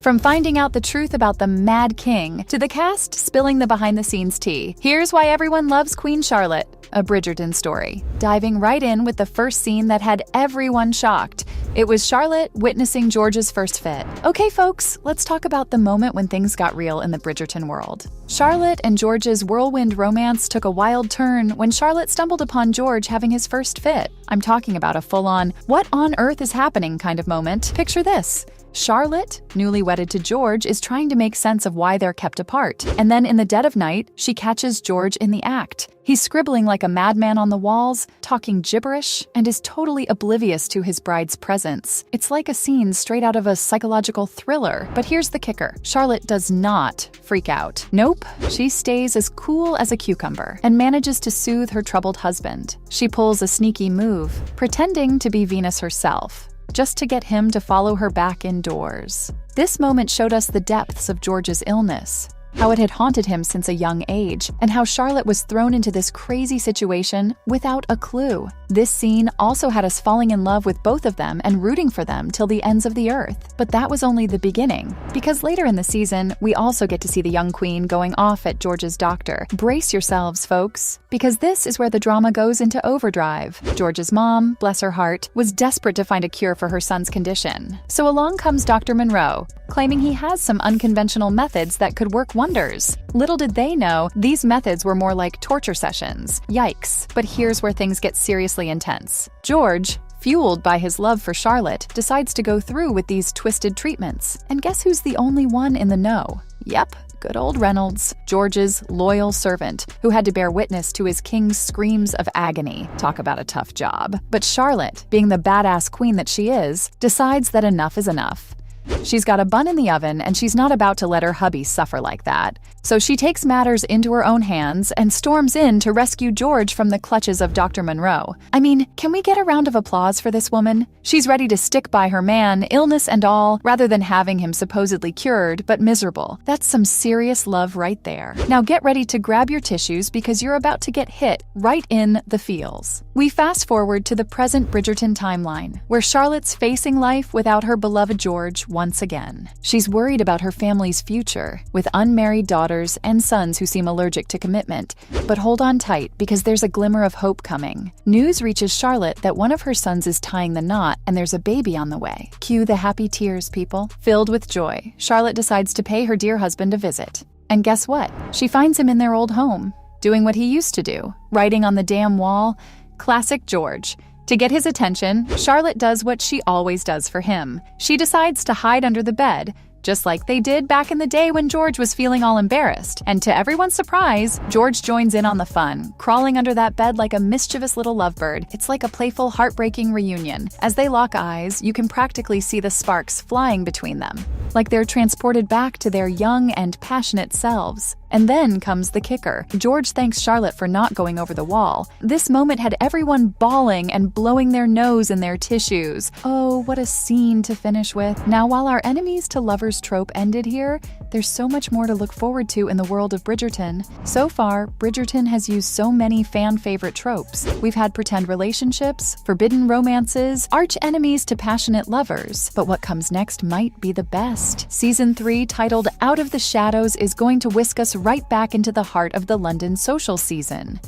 From finding out the truth about the Mad King to the cast spilling the behind-the-scenes tea, here's why everyone loves Queen Charlotte, a Bridgerton story. Diving right in with the first scene that had everyone shocked. It was Charlotte witnessing George's first fit. Okay, folks, let's talk about the moment when things got real in the Bridgerton world. Charlotte and George's whirlwind romance took a wild turn when Charlotte stumbled upon George having his first fit. I'm talking about a full-on, what on earth is happening kind of moment. Picture this. Charlotte, newly wedded to George, is trying to make sense of why they're kept apart. And then in the dead of night, she catches George in the act. He's scribbling like a madman on the walls, talking gibberish, and is totally oblivious to his bride's presence. It's like a scene straight out of a psychological thriller. But here's the kicker. Charlotte does not freak out. Nope, she stays as cool as a cucumber and manages to soothe her troubled husband. She pulls a sneaky move, pretending to be Venus herself, just to get him to follow her back indoors. This moment showed us the depths of George's illness, how it had haunted him since a young age, and how Charlotte was thrown into this crazy situation without a clue. This scene also had us falling in love with both of them and rooting for them till the ends of the earth. But that was only the beginning, because later in the season, we also get to see the young queen going off at George's doctor. Brace yourselves, folks, because this is where the drama goes into overdrive. George's mom, bless her heart, was desperate to find a cure for her son's condition. So along comes Dr. Monroe, claiming he has some unconventional methods that could work wonders. Little did they know, these methods were more like torture sessions. Yikes. But here's where things get seriously intense. George, fueled by his love for Charlotte, decides to go through with these twisted treatments. And guess who's the only one in the know? Yep, good old Reynolds, George's loyal servant, who had to bear witness to his king's screams of agony. Talk about a tough job. But Charlotte, being the badass queen that she is, decides that enough is enough. She's got a bun in the oven, and she's not about to let her hubby suffer like that. So she takes matters into her own hands and storms in to rescue George from the clutches of Dr. Monroe. I mean, can we get a round of applause for this woman? She's ready to stick by her man, illness and all, rather than having him supposedly cured but miserable. That's some serious love right there. Now get ready to grab your tissues because you're about to get hit right in the feels. We fast forward to the present Bridgerton timeline, where Charlotte's facing life without her beloved George once again. She's worried about her family's future, with unmarried daughters and sons who seem allergic to commitment. But hold on tight, because there's a glimmer of hope coming. News reaches Charlotte that one of her sons is tying the knot and there's a baby on the way. Cue the happy tears, people. Filled with joy, Charlotte decides to pay her dear husband a visit. And guess what? She finds him in their old home, doing what he used to do, writing on the damn wall. Classic George. To get his attention, Charlotte does what she always does for him. She decides to hide under the bed, just like they did back in the day when George was feeling all embarrassed. And to everyone's surprise, George joins in on the fun, crawling under that bed like a mischievous little lovebird. It's like a playful, heartbreaking reunion. As they lock eyes, you can practically see the sparks flying between them, like they're transported back to their young and passionate selves. And then comes the kicker. George thanks Charlotte for not going over the wall. This moment had everyone bawling and blowing their nose in their tissues. Oh, what a scene to finish with. Now, while our enemies to lovers trope ended here, there's so much more to look forward to in the world of Bridgerton. So far, Bridgerton has used so many fan-favorite tropes. We've had pretend relationships, forbidden romances, arch enemies to passionate lovers. But what comes next might be the best. Season 3, titled Out of the Shadows, is going to whisk us right back into the heart of the London social season.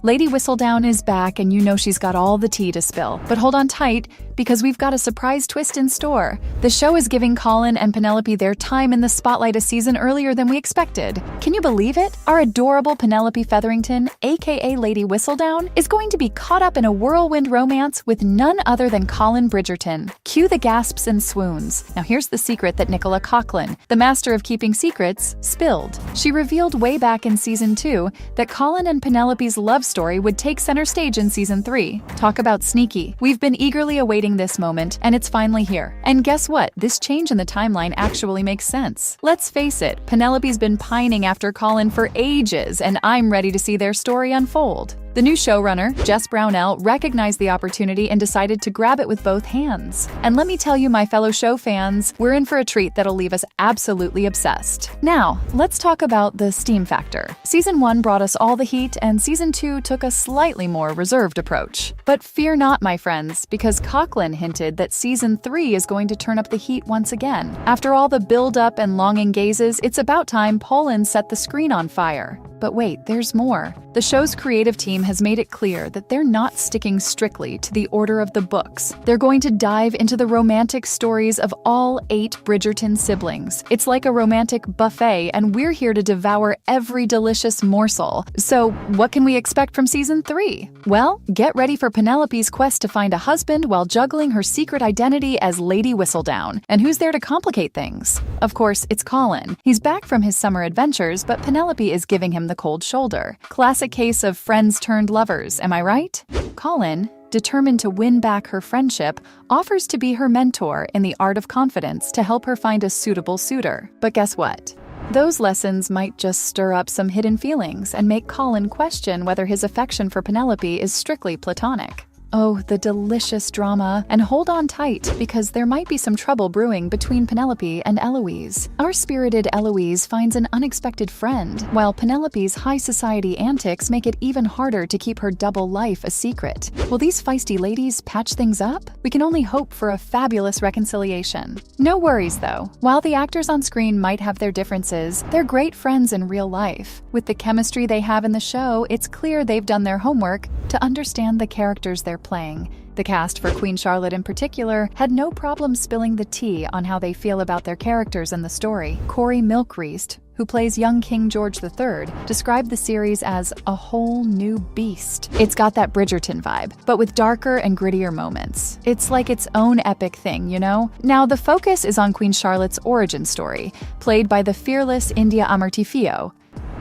Lady Whistledown is back, and you know she's got all the tea to spill. But hold on tight, because we've got a surprise twist in store. The show is giving Colin and Penelope their time in the spotlight a season earlier than we expected. Can you believe it? Our adorable Penelope Featherington, aka Lady Whistledown, is going to be caught up in a whirlwind romance with none other than Colin Bridgerton. Cue the gasps and swoons. Now here's the secret that Nicola Coughlan, the master of keeping secrets, spilled. She revealed way back in Season 2 that Colin and Penelope's love story would take center stage in Season 3. Talk about sneaky. We've been eagerly awaiting this moment, and it's finally here. And guess what? This change in the timeline actually makes sense. Let's face it, Penelope's been pining after Colin for ages, and I'm ready to see their story unfold. The new showrunner, Jess Brownell, recognized the opportunity and decided to grab it with both hands. And let me tell you, my fellow show fans, we're in for a treat that'll leave us absolutely obsessed. Now, let's talk about the steam factor. Season 1 brought us all the heat, and Season 2 took a slightly more reserved approach. But fear not, my friends, because Coughlin hinted that Season 3 is going to turn up the heat once again. After all the build-up and longing gazes, it's about time Poland set the screen on fire. But wait, there's more. The show's creative team has made it clear that they're not sticking strictly to the order of the books. They're going to dive into the romantic stories of all 8 Bridgerton siblings. It's like a romantic buffet, and we're here to devour every delicious morsel. So, what can we expect from Season 3? Well, get ready for Penelope's quest to find a husband while juggling her secret identity as Lady Whistledown. And who's there to complicate things? Of course, it's Colin. He's back from his summer adventures, but Penelope is giving him the cold shoulder. Classic case of friends turned lovers, am I right? Colin, determined to win back her friendship, offers to be her mentor in the art of confidence to help her find a suitable suitor. But guess what? Those lessons might just stir up some hidden feelings and make Colin question whether his affection for Penelope is strictly platonic. Oh, the delicious drama. And hold on tight, because there might be some trouble brewing between Penelope and Eloise. Our spirited Eloise finds an unexpected friend, while Penelope's high society antics make it even harder to keep her double life a secret. Will these feisty ladies patch things up? We can only hope for a fabulous reconciliation. No worries, though. While the actors on screen might have their differences, they're great friends in real life. With the chemistry they have in the show, it's clear they've done their homework to understand the characters they're playing. The cast, for Queen Charlotte in particular, had no problem spilling the tea on how they feel about their characters in the story. Corey Milkreist, who plays young King George III, described the series as a whole new beast. It's got that Bridgerton vibe, but with darker and grittier moments. It's like its own epic thing, you know? Now, the focus is on Queen Charlotte's origin story, played by the fearless India Amartya.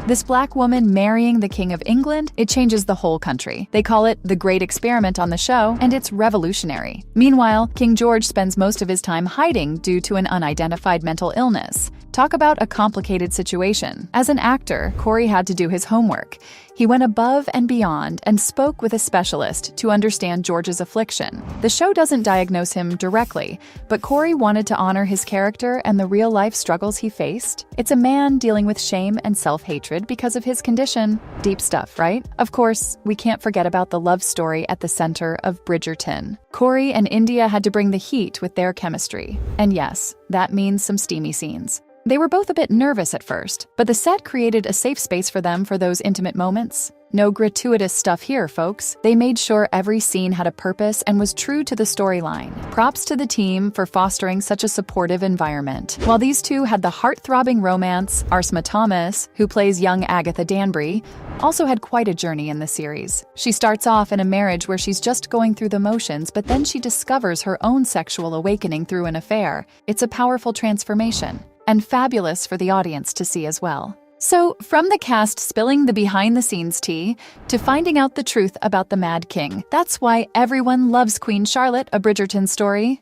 This black woman marrying the King of England, it changes the whole country. They call it the Great Experiment on the show, and it's revolutionary. Meanwhile, King George spends most of his time hiding due to an unidentified mental illness. Talk about a complicated situation. As an actor, Corey had to do his homework. He went above and beyond and spoke with a specialist to understand George's affliction. The show doesn't diagnose him directly, but Corey wanted to honor his character and the real-life struggles he faced. It's a man dealing with shame and self-hatred because of his condition. Deep stuff, right? Of course, we can't forget about the love story at the center of Bridgerton. Corey and India had to bring the heat with their chemistry. And yes, that means some steamy scenes. They were both a bit nervous at first, but the set created a safe space for them for those intimate moments. No gratuitous stuff here, folks. They made sure every scene had a purpose and was true to the storyline. Props to the team for fostering such a supportive environment. While these two had the heart-throbbing romance, Arsma Thomas, who plays young Agatha Danbury, also had quite a journey in the series. She starts off in a marriage where she's just going through the motions, but then she discovers her own sexual awakening through an affair. It's a powerful transformation, and fabulous for the audience to see as well. So, from the cast spilling the behind-the-scenes tea to finding out the truth about the Mad King, that's why everyone loves Queen Charlotte, a Bridgerton story.